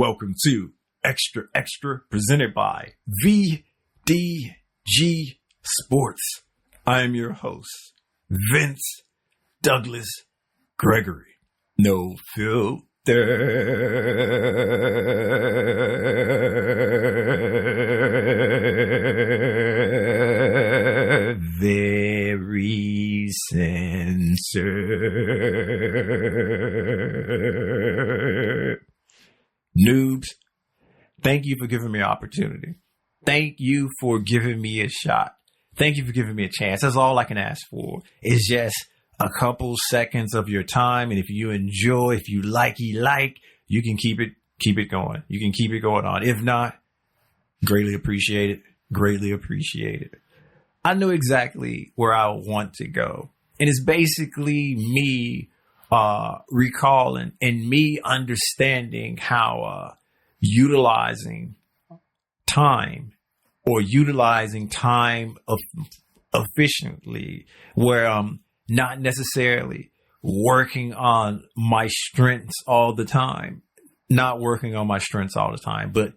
Welcome to Xtra presented by VDG Sports. I am your host, Vince Douglas Gregory. No filter. Very censored. Noobs, thank you for giving me an opportunity. Thank you for giving me a shot. Thank you for giving me a chance. That's all I can ask for. It's just a couple seconds of your time. And if you enjoy, if you like, you can keep it going. You can keep it going on. If not, greatly appreciate it. Greatly appreciate it. I know exactly where I want to go. And it's basically me recalling and me understanding how utilizing time efficiently, where I'm not necessarily working on my strengths all the time, but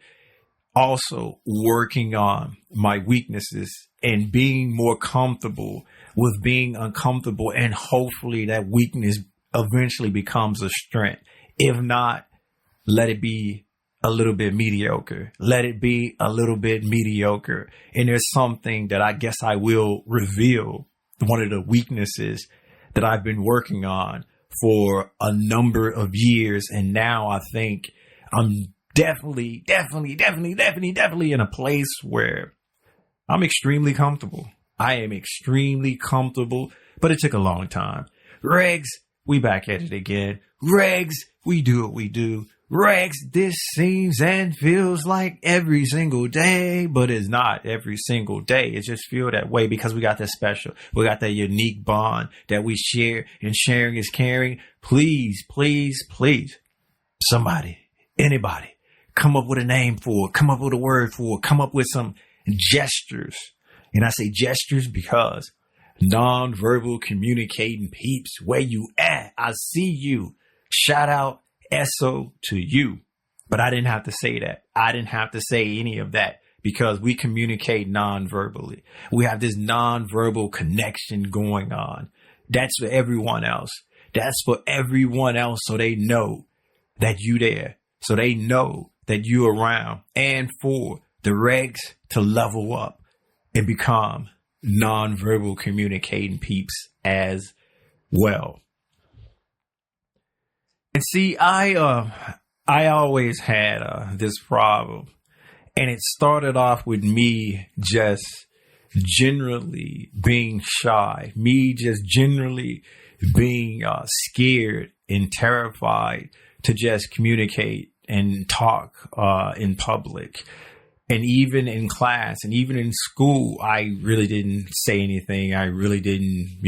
also working on my weaknesses and being more comfortable with being uncomfortable. And hopefully that weakness eventually becomes a strength. If not, let it be a little bit mediocre. And there's something that I guess I will reveal, one of the weaknesses that I've been working on for a number of years. And now I think I'm definitely in a place where I'm extremely comfortable. I am extremely comfortable, but it took a long time. Regs, we back at it again. Regs, we do what we do. Regs, this seems and feels like every single day, but it's not every single day. It just feels that way because we got that special. We got that unique bond that we share, and sharing is caring. Please, somebody, anybody, come up with a name for it, come up with a word for it, come up with some gestures. And I say gestures because non-verbal communicating peeps, where you at? I see you. Shout out SO to you. But I didn't have to say that. I didn't have to say any of that because we communicate non-verbally. We have this non-verbal connection going on. That's for everyone else. That's for everyone else, so they know that you there. So they know that you around. And for the regs to level up and become non-verbal communicating peeps as well. And see, I always had this problem, and it started off with me just generally being shy, me just generally being scared and terrified to just communicate and talk in public. And even in class and even in school, I really didn't say anything. I really didn't,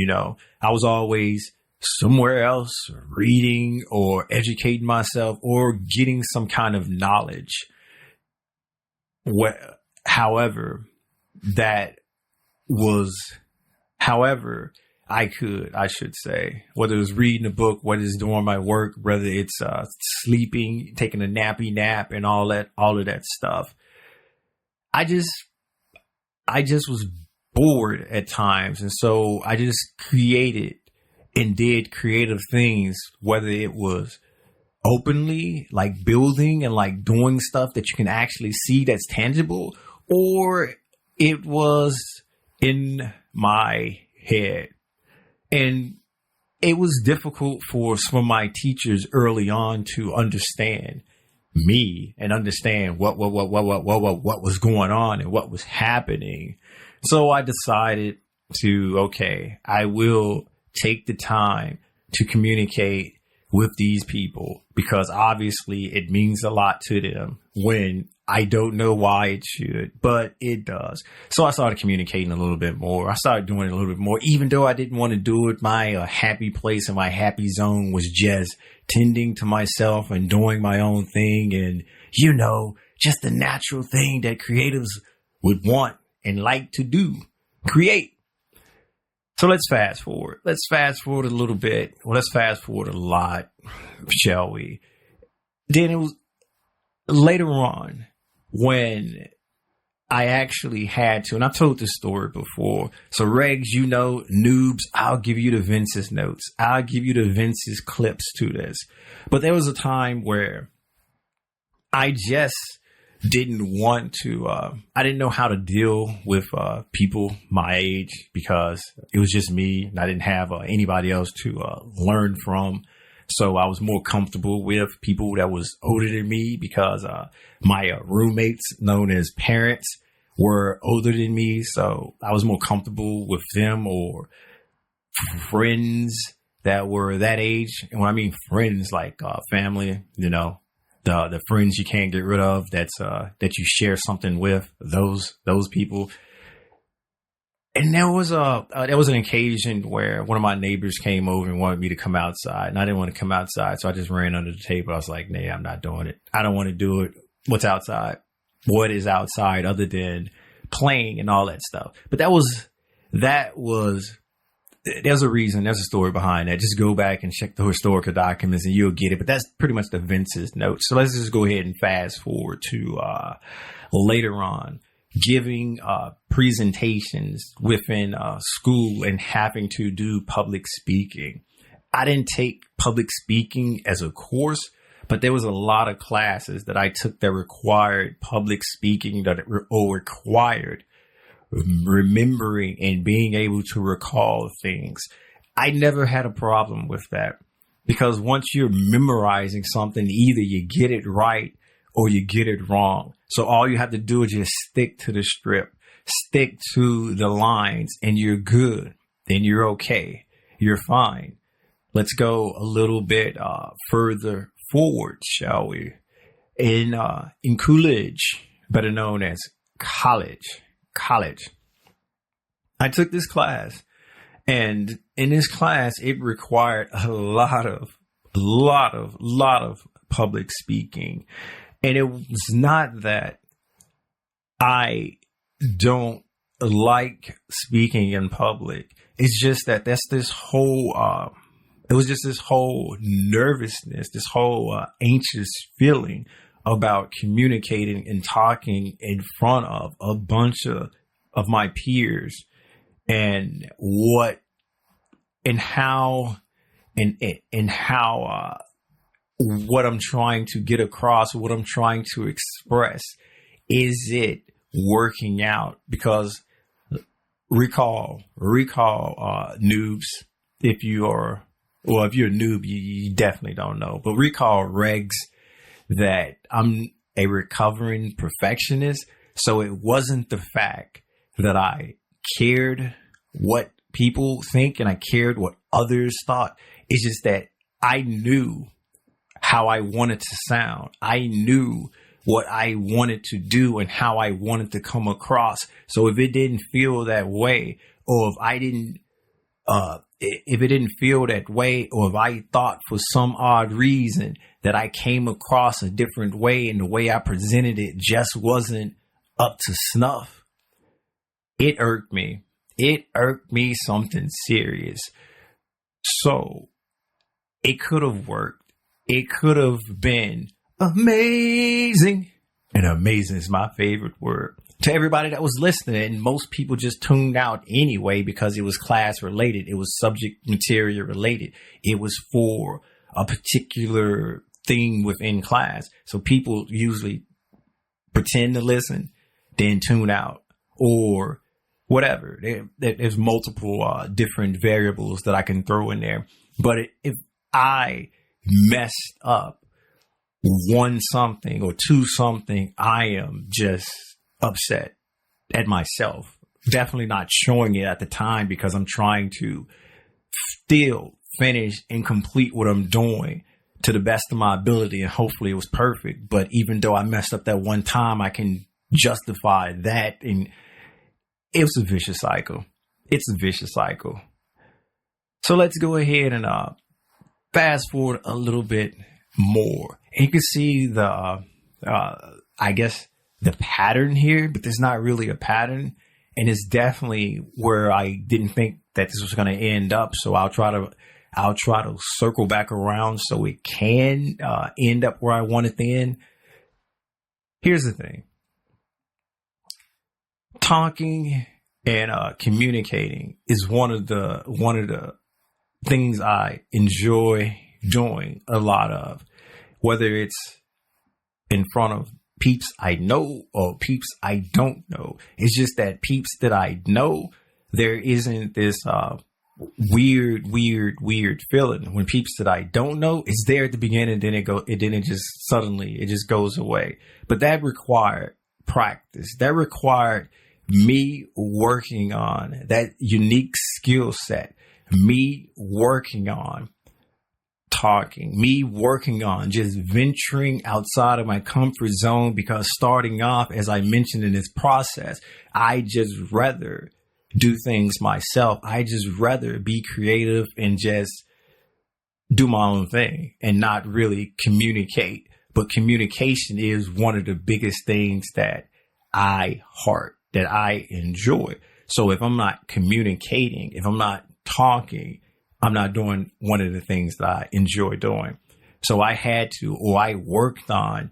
I was always somewhere else reading or educating myself or getting some kind of knowledge. However I should say, whether it was reading a book, whether it's doing my work, whether it's sleeping, taking a nappy nap and all of that stuff. I just was bored at times. And so I just created and did creative things, whether it was openly, like building and like doing stuff that you can actually see that's tangible, or it was in my head. And it was difficult for some of my teachers early on to understand me and understand what was going on and what was happening. So I decided I will take the time to communicate with these people, because obviously it means a lot to them when I don't know why it should, but it does. So I started communicating a little bit more. I started doing it a little bit more, even though I didn't want to do it. My happy place and my happy zone was just tending to myself and doing my own thing. And, just the natural thing that creatives would want and like to do, create. So let's fast forward. Let's fast forward a little bit. Well, let's fast forward a lot, shall we? Then it was later on, when I actually had to, and I've told this story before. So Regs, noobs, I'll give you the Vince's notes. I'll give you the Vince's clips to this. But there was a time where I just didn't want to, I didn't know how to deal with people my age, because it was just me and I didn't have anybody else to learn from. So I was more comfortable with people that was older than me, because my roommates, known as parents, were older than me. So I was more comfortable with them, or friends that were that age. And when I mean friends, like family, the friends you can't get rid of, that you share something with, those people. And there was an occasion where one of my neighbors came over and wanted me to come outside, and I didn't want to come outside. So I just ran under the table. I was like, nah, I'm not doing it. I don't want to do it. What's outside? What is outside other than playing and all that stuff? But there's a reason. There's a story behind that. Just go back and check the historical documents and you'll get it. But that's pretty much the Vince's note. So let's just go ahead and fast forward to later on, giving presentations within school and having to do public speaking. I didn't take public speaking as a course, but there was a lot of classes that I took that required public speaking, or required remembering and being able to recall things. I never had a problem with that, because once you're memorizing something, either you get it right or you get it wrong. So all you have to do is just stick to the script, stick to the lines, and you're good. Then you're okay. You're fine. Let's go a little bit further forward, shall we? In Coolidge, better known as college. I took this class, and in this class, it required a lot of public speaking. And it was not that I don't like speaking in public. It's just that it was just this whole nervousness, this whole anxious feeling about communicating and talking in front of a bunch of my peers, and how what I'm trying to get across, what I'm trying to express, is it working out? Because recall noobs, if you're a noob, you definitely don't know, but recall, Regs, that I'm a recovering perfectionist. So it wasn't the fact that I cared what people think and I cared what others thought. It's just that I knew how I wanted to sound. I knew what I wanted to do and how I wanted to come across. So if it didn't feel that way, or if it didn't feel that way, or if I thought for some odd reason that I came across a different way and the way I presented it just wasn't up to snuff, it irked me. It irked me something serious. So it could have worked. It could have been amazing. And amazing is my favorite word. To everybody that was listening, and most people just tuned out anyway because it was class related. It was subject material related. It was for a particular thing within class. So people usually pretend to listen, then tune out, or whatever. There's multiple different variables that I can throw in there. But if I messed up one something or two something, I am just upset at myself. Definitely not showing it at the time because I'm trying to still finish and complete what I'm doing to the best of my ability, and hopefully it was perfect. But even though I messed up that one time, I can justify that, and it was a vicious cycle. It's a vicious cycle. So let's go ahead and fast forward a little bit more. And you can see the pattern here, but there's not really a pattern. And it's definitely where I didn't think that this was going to end up. So I'll try to circle back around so it can end up where I want it to end. Here's the thing. Talking and communicating is one of the things I enjoy doing a lot of, whether it's in front of peeps I know or peeps I don't know. It's just that peeps that I know, there isn't this weird feeling. When peeps that I don't know, it's there at the beginning, then it just suddenly it just goes away. But that required practice. That required me working on that unique skill set, me working on talking, me working on just venturing outside of my comfort zone, because starting off, as I mentioned in this process, I just rather do things myself. I just rather be creative and just do my own thing and not really communicate. But communication is one of the biggest things that I heart, that I enjoy. So if I'm not communicating, if I'm not talking, I'm not doing one of the things that I enjoy doing. So I worked on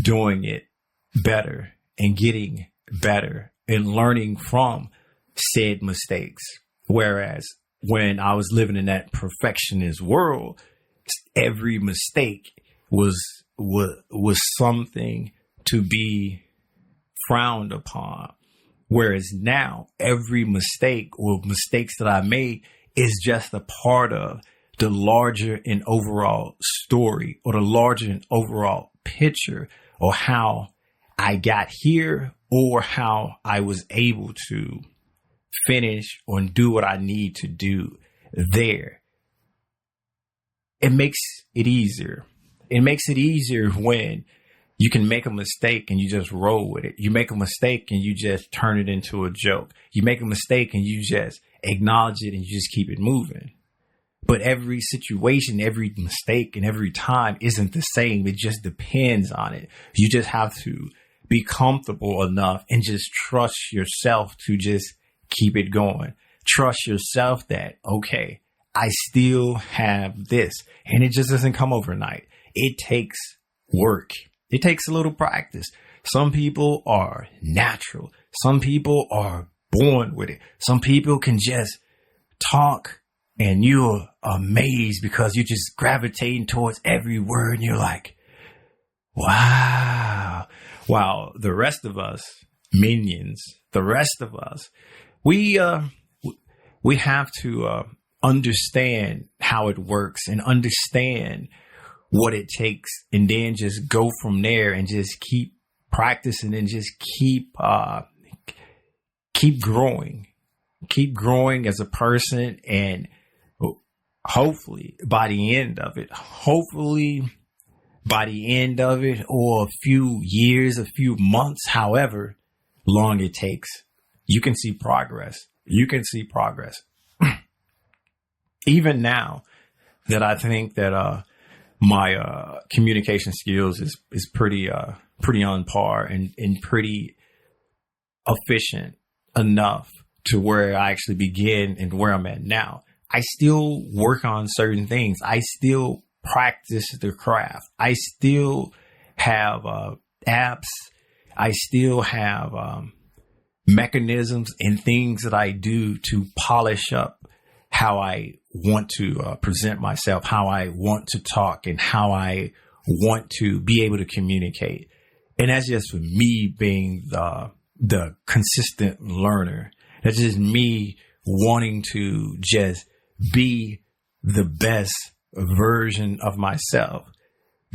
doing it better and getting better and learning from said mistakes. Whereas when I was living in that perfectionist world, every mistake was something to be frowned upon. Whereas now every mistake or mistakes that I made is just a part of the larger and overall story, or the larger and overall picture, or how I got here, or how I was able to finish or do what I need to do there. It makes it easier. It makes it easier when you can make a mistake and you just roll with it. You make a mistake and you just turn it into a joke. You make a mistake and you just acknowledge it and you just keep it moving. But every situation, every mistake, and every time isn't the same. It just depends on it. You just have to be comfortable enough and just trust yourself to just keep it going. Trust yourself that, okay, I still have this, and it just doesn't come overnight. It takes work. It takes a little practice. Some people are natural. Some people are born with it. Some people can just talk and you're amazed because you're just gravitating towards every word and you're like, wow. While the rest of us, minions, the rest of us, we have to understand how it works and understand what it takes, and then just go from there and just keep practicing and just keep growing as a person. And hopefully by the end of it, or a few years, a few months, however long it takes, you can see progress. Even now that I think that my communication skills is pretty on par and pretty efficient enough to where I actually begin and where I'm at now. I still work on certain things. I still practice the craft. I still have apps. I still have mechanisms and things that I do to polish up how I want to present myself, how I want to talk, and how I want to be able to communicate. And that's just for me being the consistent learner. That's just me wanting to just be the best version of myself.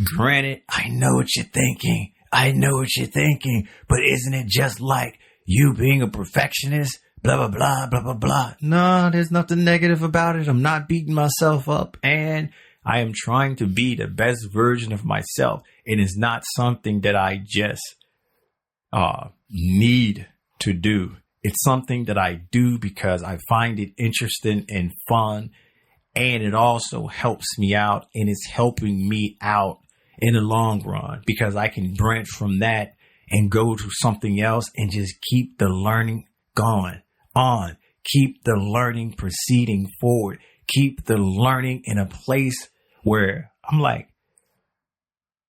Granted, I know what you're thinking. But isn't it just like you being a perfectionist? Blah, blah, blah, blah, blah, blah. No, there's nothing negative about it. I'm not beating myself up, and I am trying to be the best version of myself. It is not something that I just need to do. It's something that I do because I find it interesting and fun, and it also helps me out, and it's helping me out in the long run because I can branch from that and go to something else and just keep the learning going on. Keep the learning proceeding forward. Keep the learning in a place where I'm like,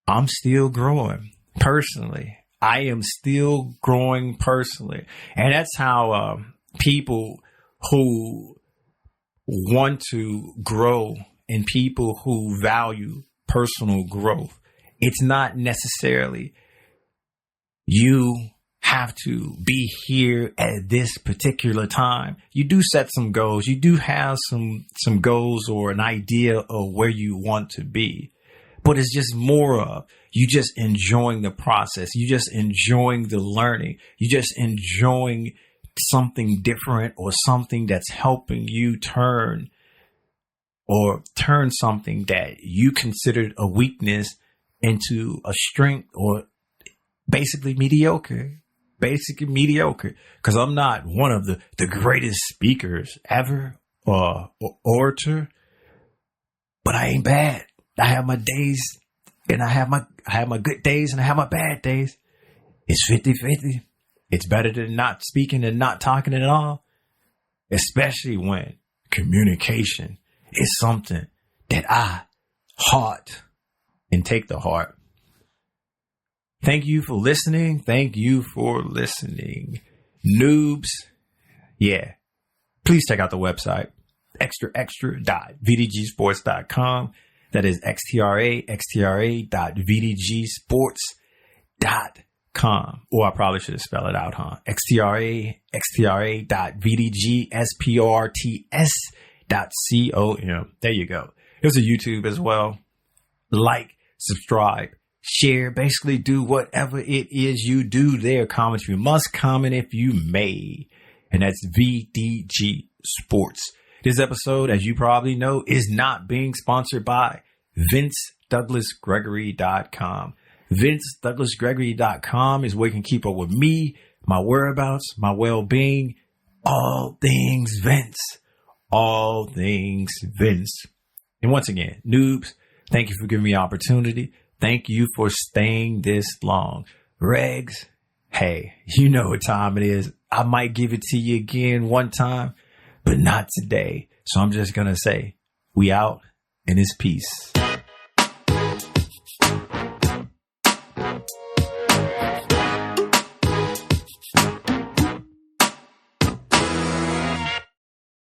I'm still growing. Personally, I am still growing personally. And that's how people who want to grow and people who value personal growth, it's not necessarily you have to be here at this particular time. You do set some goals. You do have some goals or an idea of where you want to be. But it's just more of you just enjoying the process. You just enjoying the learning. You just enjoying something different or something that's helping you turn something that you considered a weakness into a strength, or basically mediocre. Because I'm not one of the greatest speakers ever or orator, but I ain't bad. I have my days, and I have my good days, and I have my bad days. It's 50-50. It's better than not speaking and not talking at all, especially when communication is something that I heart and take to heart. Thank you for listening. Noobs. Yeah. Please check out the website, extra.vdgsports.com. That is xtra.vdgsports.com. Or I probably should have spelled it out, huh? xtra.vdgsports.com. There you go. There's a YouTube as well. Like, subscribe, share, basically do whatever it is you do there. Comment if you must, comment if you may. And that's VDG Sports. This episode, as you probably know, is not being sponsored by VinceDouglasGregory.com. VinceDouglasGregory.com is where you can keep up with me, my whereabouts, my well-being, all things Vince. All things Vince. And once again, noobs, thank you for giving me the opportunity. Thank you for staying this long. Regs, hey, you know what time it is. I might give it to you again one time, but not today. So I'm just going to say, we out, and it's peace.